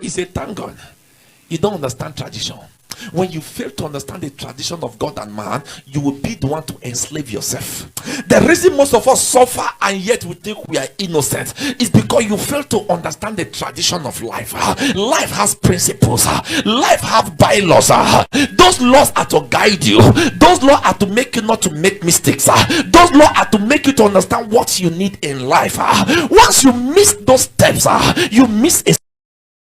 he said, thank God you don't understand tradition. When you fail to understand the tradition of God and man, you will be the one to enslave yourself. The reason most of us suffer and yet we think we are innocent is because you fail to understand the tradition of life. Life has principles. Life has bylaws. Those laws are to guide you. Those laws are to make you not to make mistakes. Those laws are to make you to understand what you need in life. Once you miss those steps, you miss a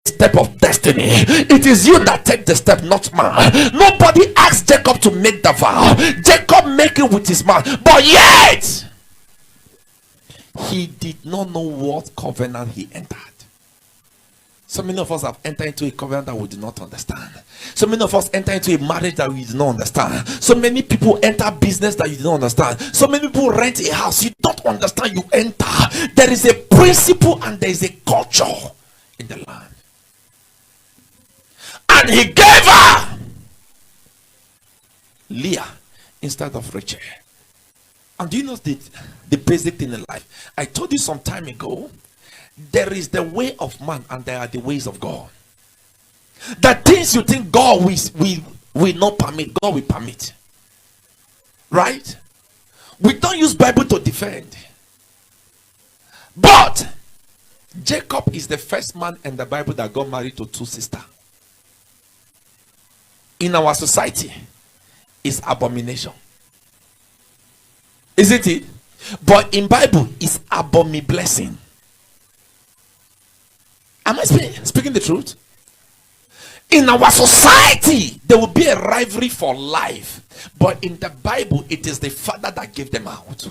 step of destiny. It is you that take the step, not man. Nobody asked Jacob to make the vow. Jacob make it with his mouth, but yet he did not know what covenant he entered. So many of us have entered into a covenant that we do not understand. So many of us enter into a marriage that we do not understand. So many people enter business that you do not understand. So many people rent a house you don't understand. You enter. There is a principle and there is a culture in the land. And he gave her Leah instead of Rachel. And do you know the basic thing in life? I told you some time ago, there is the way of man and there are the ways of God. The things you think God will not permit, God will permit. Right? We don't use Bible to defend. But Jacob is the first man in the Bible that got married to two sisters. In our society, is abomination, isn't it? But in Bible, it's blessing. Am I speaking the truth? In our society, there will be a rivalry for life, but in the Bible, it is the Father that gave them out.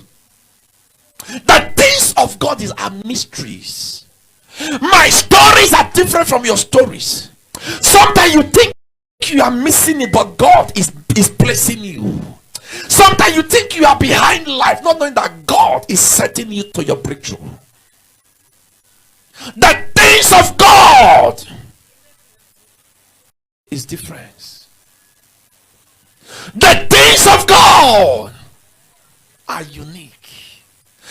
The things of God are mysteries. My stories are different from your stories. Sometimes you think you are missing it, but God is placing you. Sometimes you think you are behind life, not knowing that God is setting you to your breakthrough. The things of God is different. The things of God are unique.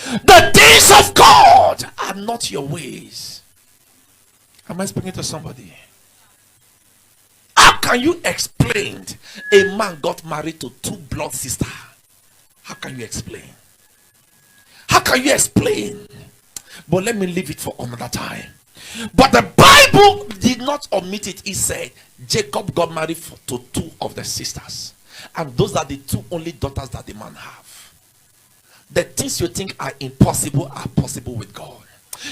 The things of God are not your ways. Am I speaking to somebody? How can you explain a man got married to two blood sisters? How can you explain? How can you explain? But let me leave it for another time. But the Bible did not omit it. It said Jacob got married to two of the sisters, and those are the two only daughters that the man have. The things you think are impossible are possible with God.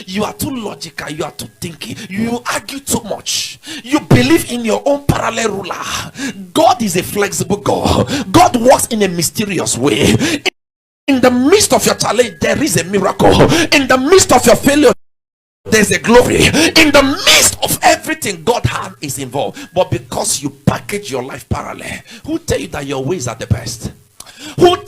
You are too logical, you are too thinking, you argue too much, you believe in your own parallel ruler. God is a flexible God. God works in a mysterious way. In the midst of your challenge, there is a miracle. In the midst of your failure, there's a glory. In the midst of everything, God's hand is involved. But because you package your life parallel, who tell you that your ways are the best? Who